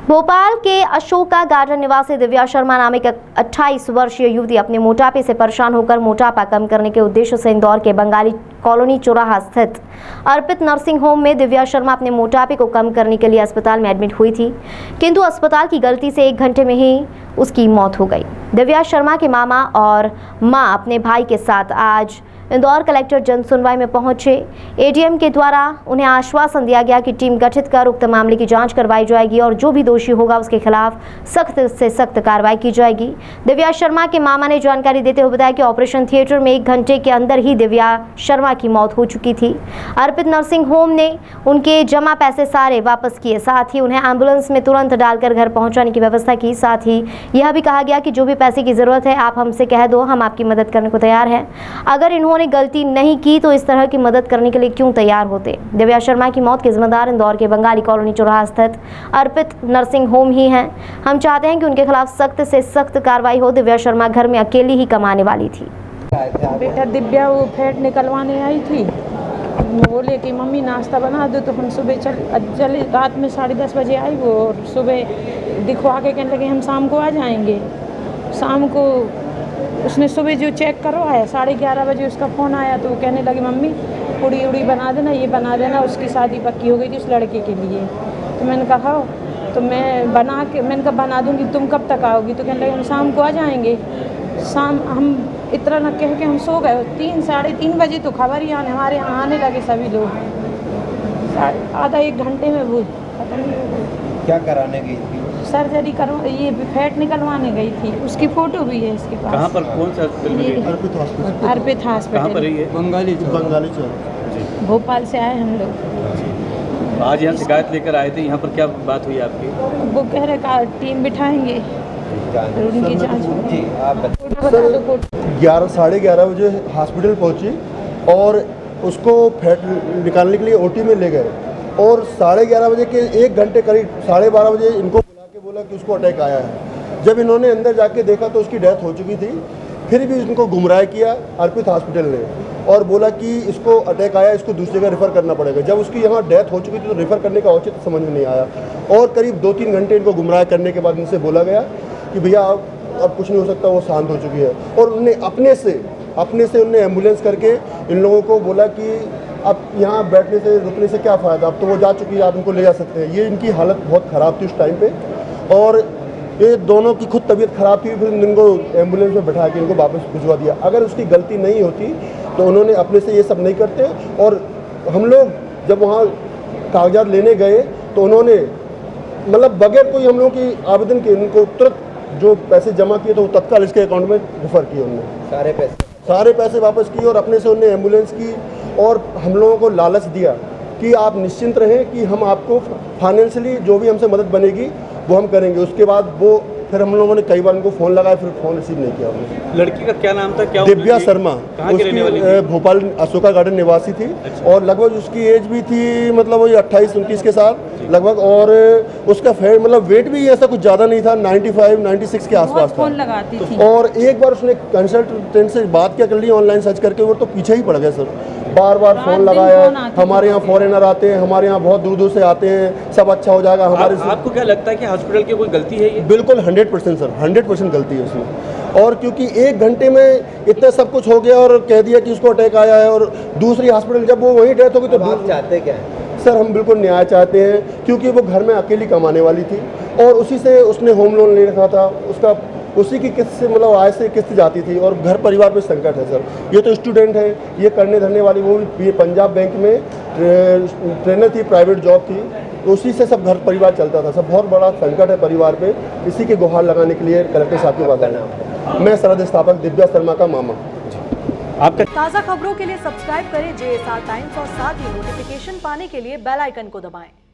भोपाल के अशोका गार्डन निवासी दिव्या शर्मा नाम एक 28 वर्षीय युवती अपने मोटापे से परेशान होकर मोटापा कम करने के उद्देश्य से इंदौर के बंगाली कॉलोनी चौराहा स्थित अर्पित नर्सिंग होम में दिव्या शर्मा अपने मोटापे को कम करने के लिए अस्पताल में एडमिट हुई थी, किंतु अस्पताल की गलती से 1 घंटे में ही उसकी मौत हो गई। दिव्या शर्मा के मामा और मां अपने भाई के साथ आज इंदौर कलेक्टर जन सुनवाई में पहुंचे। एडीएम के द्वारा उन्हें आश्वासन दिया गया कि टीम गठित कर उक्त मामले की जांच करवाई जाएगी और जो भी दोषी होगा उसके खिलाफ सख्त से सख्त कार्रवाई की जाएगी। दिव्या शर्मा के मामा ने जानकारी देते हुए बताया कि ऑपरेशन थिएटर में 1 घंटे के अंदर ही दिव्या शर्मा की मौत हो चुकी थी। अर्पित नर्सिंग होम ने उनके जमा पैसे सारे वापस किए, साथ ही उन्हें एम्बुलेंस में तुरंत डालकर घर पहुंचाने की व्यवस्था की। साथ ही यह भी कहा गया कि जो भी पैसे की जरूरत है आप हमसे कह दो, हम आपकी मदद करने को तैयार हैं। अगर इन्होंने गलती नहीं की तो इस तरह की मदद करने के लिए क्यों तैयार होते। दिव्या शर्मा की मौत के जिम्मेदार इंदौर के बंगाली कॉलोनी चौराहा स्थित अर्पित नर्सिंग होम ही हैं। हम चाहते हैं कि उनके खिलाफ सख्त से सख्त कार्रवाई हो। दिव्या शर्मा घर में अकेली ही कमाने वाली थी। बेटा दिव्या वो फैट निकलवाने आई थी, बोले कि मम्मी नाश्ता बना दो, तो हम सुबह चले रात में 10:30 बजे आई वो, और सुबह दिखवा के कहने लगे हम शाम को आ जाएंगे। शाम को उसने सुबह जो चेक करवाया 11:30 बजे उसका फ़ोन आया, तो वो कहने लगी मम्मी पूड़ी उड़ी बना देना, ये बना देना, उसकी शादी पक्की हो गई थी उस लड़के के लिए। तो मैंने कहा तो मैंने कहा बना दूंगी, तुम कब तक आओगी? तो कहने लगे हम शाम को आ जाएंगे। शाम हम इतना न कह के हम सो गए। 3-3:30 बजे तो खबर ही हमारे यहाँ आने लगे सभी लोग। आधा 1 घंटे में वो खत्म ही हो गई। क्या कराने गई थी? सर्जरी ये फैट निकलवाने गई थी, उसकी फोटो भी है इसके पास। कहाँ पर, कौन सा हॉस्पिटल में? अर्पित हॉस्पिटल। कहाँ पर है ये? बंगाली भोपाल से आए हम लोग। आज यहाँ शिकायत लेकर आए थे, यहाँ पर क्या बात हुई आपकी? वो कह रहे टीम बिठाएंगे और उनकी जांच होगी। सर 11-11:30 बजे हॉस्पिटल पहुंची और उसको फैट निकालने के लिए ओटी में ले गए, और 11:30 बजे के 1 घंटे करीब 12:30 बजे इनको बुला के बोला कि उसको अटैक आया है। जब इन्होंने अंदर जाके देखा तो उसकी डेथ हो चुकी थी। फिर भी इनको गुमराह किया अर्पित हॉस्पिटल ने और बोला कि इसको अटैक आया, इसको दूसरी जगह रेफ़र करना पड़ेगा। जब उसकी यहाँ डेथ हो चुकी थी तो रेफ़र करने का औचित्य समझ में नहीं आया, और करीब 2-3 घंटे इनको गुमराह करने के बाद इनसे बोला गया कि भैया अब कुछ नहीं हो सकता, वो शांत हो चुकी है। और उन्होंने अपने से उन्होंने एम्बुलेंस करके इन लोगों को बोला कि अब यहाँ बैठने से रुकने से क्या फ़ायदा, अब तो वो जा चुकी है, आप इनको ले जा सकते हैं। ये इनकी हालत बहुत ख़राब थी उस टाइम पे, और ये दोनों की खुद तबीयत ख़राब थी। फिर इनको एम्बुलेंस में बैठा के इनको वापस भिजवा दिया। अगर उसकी गलती नहीं होती तो उन्होंने अपने से ये सब नहीं करते। और हम लोग जब वहाँ कागजात लेने गए तो उन्होंने मतलब बगैर कोई हम लोगों की आवेदन के इनको तुरंत जो पैसे जमा किए तो वो तत्काल इसके अकाउंट में रेफ़र किए। उन्होंने सारे पैसे वापस किए और अपने से उन्होंने एम्बुलेंस की, और हम लोगों को लालच दिया कि आप निश्चिंत रहें कि हम आपको फाइनेंशियली जो भी हमसे मदद बनेगी वो हम करेंगे। उसके बाद वो फिर हम लोगों ने कई बार उनको फ़ोन लगाया, फिर फ़ोन रिसीव नहीं किया उन्होंने। लड़की का क्या नाम था? क्या दिव्या शर्मा, उसकी भोपाल अशोका गार्डन निवासी थी। अच्छा। और लगभग उसकी एज भी थी मतलब वही 28-29 के साथ लगभग, और उसका फैट मतलब वेट भी ऐसा कुछ ज़्यादा नहीं था, 95-96 के आसपास था। फोन लगाती थी। और एक बार उसने कंसल्टेंट से बात क्या कर ली ऑनलाइन सर्च करके, वो तो पीछे ही पड़ गए सर। बार फ़ोन लगाया, हमारे यहाँ फॉरेनर आते हैं, हमारे यहाँ बहुत दूर से आते हैं, सब अच्छा हो जाएगा हमारे से। आपको क्या लगता है कि हॉस्पिटल की कोई गलती है ये? बिल्कुल 100% सर, 100% गलती है उसमें। और क्योंकि 1 घंटे में इतना सब कुछ हो गया और कह दिया कि उसको अटैक आया है, और दूसरी हॉस्पिटल जब वो वहीं डेथ होगी तो आप चाहते क्या है? सर हम बिल्कुल न्याय चाहते हैं, क्योंकि वो घर में अकेली कमाने वाली थी और उसी से उसने होम लोन ले रखा था, उसका उसी की किस्त से मतलब आय से किस्त जाती थी, और घर परिवार में संकट है सर। ये तो स्टूडेंट है, ये करने धरने वाली, वो भी पंजाब बैंक में ट्रेनर थी, प्राइवेट जॉब थी, तो उसी से सब घर परिवार चलता था। सब बहुत बड़ा संकट है परिवार पे, इसी के गुहार लगाने के लिए कलेक्टर साहब के पास आना। मैं सरहद स्थापक दिव्या शर्मा का मामा। आपका ताज़ा खबरों के लिए सब्सक्राइब करें JSR टाइम्स और साथ ही नोटिफिकेशन पाने के लिए बेल आइकन को दबाएं।